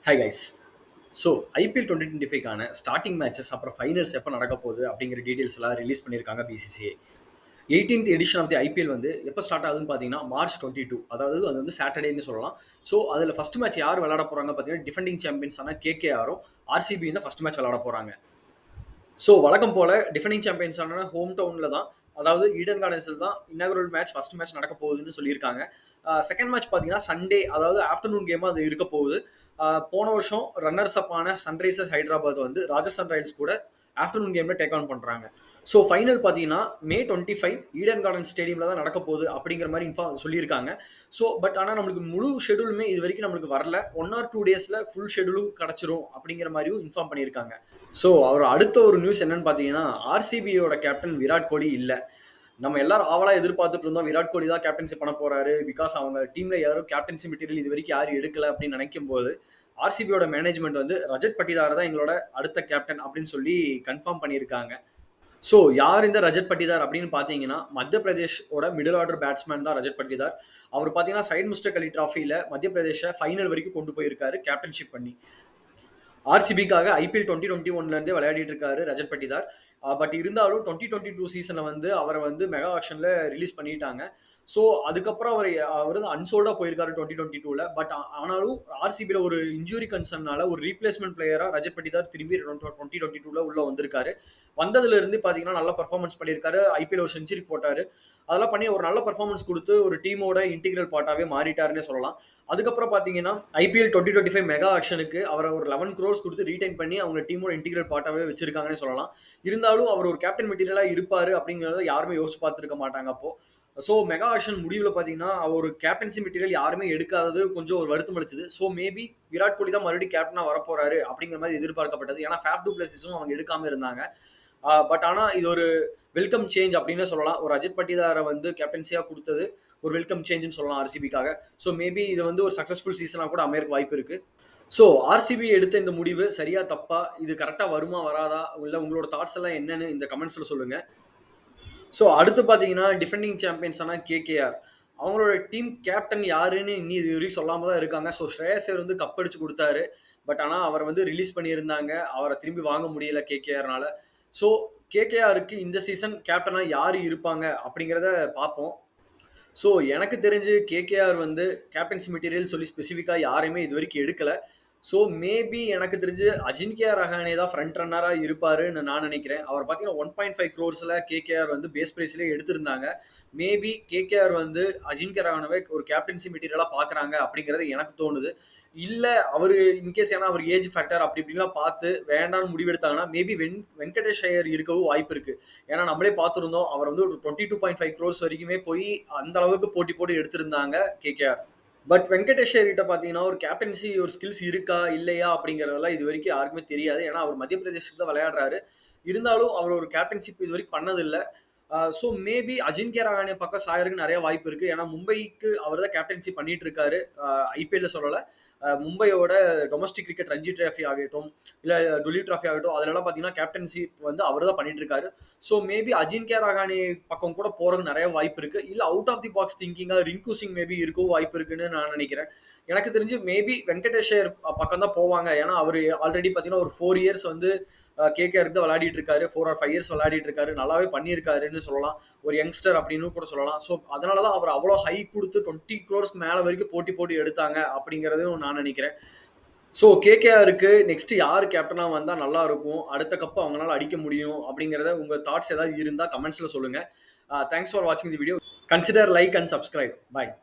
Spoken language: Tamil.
Hi guys. ஸோ ஐபிஎல் 2025க்கான ஸ்டார்டிங் மேட்சஸ் அப்புறம் ஃபைனல்ஸ் எப்போ நடக்க போகுது அப்படிங்கிற டீட்டெயில்ஸ்லாம் ரிலீஸ் பண்ணியிருக்காங்க BCCI. 18th edition of the IPL வந்து எப்போ ஸ்டார்ட் ஆகுதுன்னு பார்த்தீங்கன்னா மார்ச் 22, அதாவது அது வந்து சாட்டர்டேன்னு சொல்லலாம். ஸோ அதில் ஃபர்ஸ்ட் மேட்ச் யார் விளையாட போகிறாங்க பார்த்தீங்கன்னா டிஃபெண்டிங் சாம்பியன்ஸான கேகேஆரும் ஆர்சிபியும் தான் ஃபர்ஸ்ட் மேட்ச் விளையாட போகிறாங்க. ஸோ வழக்கம் போல டிஃபெண்டிங் சாம்பியன்ஸான ஹோம் டவுனில் தான், அதாவது ஈடன் கார்டன்ஸில் தான் இன்னாகுரல் மேட்ச் ஃபர்ஸ்ட் மேட்ச் நடக்க போகுதுன்னு சொல்லியிருக்காங்க. செகண்ட் மேட்ச் பார்த்தீங்கன்னா சண்டே, அதாவது ஆஃப்டர்நூன் கேமாக அது இருக்க போகுது. போன வருஷம் ரன்னர்ஸ் அப் ஆன சன்ரைசர்ஸ் ஹைதராபாத் வந்து ராஜஸ்தான் ராயல்ஸ் கூட ஆஃப்டர்நூன் கேமில் டேக் ஆன் பண்ணுறாங்க. ஸோ ஃபைனல் பார்த்தீங்கன்னா மே 25 ஈடன் கார்டன் ஸ்டேடியமில் தான் நடக்க போகுது அப்படிங்கிற மாதிரி சொல்லியிருக்காங்க. ஸோ பட் ஆனால் நம்மளுக்கு முழு ஷெடியூலுமே இது வரைக்கும் நம்மளுக்கு வரல. 1 or 2 டேஸில் ஃபுல் ஷெடியூலும் கிடச்சிரும் அப்படிங்கிற மாதிரியும் இன்ஃபார்ம் பண்ணியிருக்காங்க. ஸோ அவர் அடுத்த ஒரு நியூஸ் என்னன்னு பார்த்தீங்கன்னா ஆர்சிபியோட கேப்டன் விராட் கோலி இல்லை. நம்ம எல்லாரும் ஆவலாக எதிர்பார்த்துட்டு இருந்தோம் விராட் கோலி தான் கேப்டன்சி பண்ண போறாரு. பிகாஸ் அவங்க டீம்ல யாரும் கேப்டன்சி மெட்டீரியல் இது வரைக்கும் யாரும் எடுக்கல அப்படின்னு நினைக்கும் போது ஆர்சிபியோட மேனேஜ்மெண்ட் வந்து ரஜத் பட்டிதார் தான் எங்களோட அடுத்த கேப்டன் அப்படின்னு சொல்லி கன்ஃபார்ம் பண்ணியிருக்காங்க. ஸோ யார் இந்த ரஜத் பட்டிதார் அப்படின்னு பார்த்தீங்கன்னா மத்திய பிரதேஷோட மிடில் ஆர்டர் பேட்ஸ்மேன் தான் ரஜத் பட்டிதார். அவர் பார்த்தீங்கன்னா சைட் மிஸ்டர் அலி டிராஃபியில் மத்திய பிரதேஷை ஃபைனல் வரைக்கும் கொண்டு போயிருக்காரு கேப்டன்ஷிப் பண்ணி. ஆர்சிபிக்காக ஐபிஎல் 2021 விளையாடிட்டு இருக்காரு ரஜத் பட்டிதார். பட் இருந்தாலும் 2022 சீசனை வந்து அவரை வந்து மெகா ஆக்ஷனில் ரிலீஸ் பண்ணிட்டாங்க. ஸோ அதுக்கப்புறம் அவர் வந்து அன்சோல்டாக போயிருக்காரு 2022. பட் ஆனாலும் ஆர்சிபியில் ஒரு இன்ஜுரி கன்சர்னால ஒரு ரீப்ளேஸ்மெண்ட் பிளேயராக ரஜத் பட்டிதார் திரும்பி 2022 உள்ள வந்திருக்காரு. வந்ததுல இருந்து பார்த்தீங்கன்னா நல்ல பர்ஃபார்மன்ஸ் பண்ணியிருக்காரு. ஐபிஎல் ஒரு செஞ்சுரி போட்டாரு. அதெல்லாம் பண்ணி ஒரு நல்ல பர்ஃபார்மன்ஸ் கொடுத்து ஒரு டீமோட இன்டிகிரல் பார்ட்டாகவே மாறிட்டாருன்னே சொல்லலாம். அதுக்கப்புறம் பார்த்தீங்கன்னா ஐபிஎல் 2025 மெகா ஆக்ஷனுக்கு அவரை ஒரு 11 crores கொடுத்து ரீடைன் பண்ணி அவங்க டீமோட இன்டிகிரல் பார்ட்டாகவே வச்சிருக்காங்கன்னு சொல்லலாம். இருந்தாலும் அவர் ஒரு கேப்டன் மெட்டீரியலாக இருப்பார் அப்படிங்கிறத யாருமே யோசிச்சு பார்த்துருக்க மாட்டாங்க அப்போ. ஸோ மெகா ஆக்ஷன் முடிவில் பார்த்தீங்கன்னா அவர் கேப்டன்சி மெட்டீரியல் யாருமே எடுக்காதது கொஞ்சம் ஒரு வருத்தம் அளிச்சது. ஸோ மேபி விராட் கோலி தான் மறுபடியும் கேப்டனாக வரப்போறாரு அப்படிங்கிற மாதிரி எதிர்பார்க்கப்பட்டது. ஏன்னா ஃபேஃப் டு பிளஸிஸும் அவங்க எடுக்காம இருந்தாங்க. பட் ஆனால் இது ஒரு வெல்கம் சேஞ்ச் அப்படின்னு சொல்லலாம். ஒரு அஜித் பட்டிதாரை வந்து கேப்டன்சியாக கொடுத்தது ஒரு வெல்கம் சேஞ்சுன்னு சொல்லலாம் ஆர்சிபிக்காக. ஸோ மேபி இது வந்து ஒரு சக்ஸஸ்ஃபுல் சீசனாக கூட அமையறக்கு வாய்ப்பு இருக்கு. ஸோ ஆர்சிபி எடுத்த இந்த முடிவு சரியா தப்பா, இது கரெக்டாக வருமா வராதா, இல்லை உங்களோட தாட்ஸ் எல்லாம் என்னன்னு இந்த கமெண்ட்ஸில் சொல்லுங்க. ஸோ அடுத்து பார்த்தீங்கன்னா டிஃபெண்டிங் சாம்பியன்ஸான கேகேஆர், அவங்களோட டீம் கேப்டன் யாருன்னு இன்னும் இது வரைக்கும் சொல்லாமல் தான் இருக்காங்க. ஸோ ஸ்ரேயஸ் ஐயர் வந்து கப் அடிச்சு கொடுத்தாரு. பட் ஆனால் அவர் வந்து ரிலீஸ் பண்ணியிருந்தாங்க. அவரை திரும்பி வாங்க முடியல கேகேஆர்னால. ஸோ கேகேஆருக்கு இந்த சீசன் கேப்டனாக யார் இருப்பாங்க அப்படிங்கிறத பார்ப்போம். ஸோ எனக்கு தெரிஞ்சு கேகேஆர் வந்து கேப்டன்சி மெட்டீரியல் சொல்லி ஸ்பெசிஃபிக்காக யாரையுமே இது வரைக்கும் எடுக்கலை. ஸோ மேபி எனக்கு தெரிஞ்சு அஜின்கியா ரஹானே தான் ஃப்ரண்ட் ரன்னராக இருப்பாருன்னு நான் நினைக்கிறேன். அவர் பார்த்தீங்கன்னா 1.5 crores கேகேஆர் வந்து பேஸ் ப்ரைஸ்லேயே எடுத்திருந்தாங்க. மேபி கேகேஆர் வந்து அஜின்கியா ரஹானவே ஒரு கேப்டன்சி மெட்டீரியலாக பார்க்குறாங்க அப்படிங்கிறது எனக்கு தோணுது. இல்லை அவர் இன்கேஸ் ஏன்னா அவர் ஏஜ் ஃபேக்டர் அப்படி இப்படிலாம் பார்த்து வேண்டான்னு முடிவெடுத்தாங்கன்னா மேபி வெங்கடேஷ் ஐயர் இருக்கவும் வாய்ப்பு இருக்குது. ஏன்னா நம்மளே பார்த்துருந்தோம் அவர் வந்து ஒரு 22.5 crores வரைக்குமே போய் அந்த அளவுக்கு போட்டி போட்டு எடுத்திருந்தாங்க கேகேஆர். பட் வெங்கடேஷ் ஐயர்கிட்ட பார்த்தீங்கன்னா ஒரு கேப்டன்சி ஒரு ஸ்கில்ஸ் இருக்கா இல்லையா அப்படிங்கிறதெல்லாம் இது வரைக்கும் யாருக்குமே தெரியாது. ஏன்னா அவர் மத்திய பிரதேசத்துக்கு தான் விளையாடுறாரு. இருந்தாலும் அவர் ஒரு கேப்டன்ஷிப் இது வரைக்கும் பண்ணதில்லை. ஸோ மேபி அஜின்கியா ரஹானே பக்கம் சாயருக்கு நிறைய வாய்ப்பு இருக்குது. ஏன்னா மும்பைக்கு அவர் தான் கேப்டன்சி பண்ணிட்டு இருக்காரு. ஐபிஎல்ல சொல்லலை, மும்பையோட டொமஸ்டிக் கிரிக்கெட் ரஞ்சி டிராஃபி ஆகட்டும், இல்லை டுலி டிராஃபி ஆகட்டும், அதிலெல்லாம் பார்த்தீங்கன்னா கேப்டன்சி வந்து அவர் தான் பண்ணிட்டு இருக்காரு. ஸோ மேபி அஜின்கியா ரஹானே பக்கம் கூட போகிறதுக்கு நிறைய வாய்ப்பு இருக்குது. இல்லை அவுட் ஆஃப் தி பாக்ஸ் திங்கிங்காக ரிங்கு சிங் மேபி இருக்கவும் வாய்ப்பு இருக்குன்னு நான் நினைக்கிறேன். எனக்கு தெரிஞ்சு மேபி வெங்கடேஷ் ஐயர் பக்கம் தான் போவாங்க. ஏன்னா அவர் ஆல்ரெடி பார்த்தீங்கன்னா ஒரு 4 years வந்து கேகேஆருக்கு தான் விளையாடிட்டு இருக்காரு. 4 or 5 years விளையாடிட்டு இருக்காரு. நல்லாவே பண்ணியிருக்காருன்னு சொல்லலாம். ஒரு யங்ஸ்டர் அப்படின்னு கூட சொல்லலாம். ஸோ அதனால தான் அவர் அவ்வளோ ஹை கொடுத்து 20 crores மேலே வரைக்கும் போட்டி போட்டு எடுத்தாங்க அப்படிங்கிறதையும் நான் நினைக்கிறேன். ஸோ கேகேஆருக்கு நெக்ஸ்ட் யார் கேப்டனாக வந்தால் நல்லா இருக்கும், அடுத்த கப்பு அவங்களால அடிக்க முடியும் அப்படிங்கிறத உங்கள் தாட்ஸ் ஏதாவது இருந்தால் கமெண்ட்ஸில் சொல்லுங்கள். தேங்க்ஸ் ஃபார் வாட்சிங் the video. Consider like and subscribe. Bye.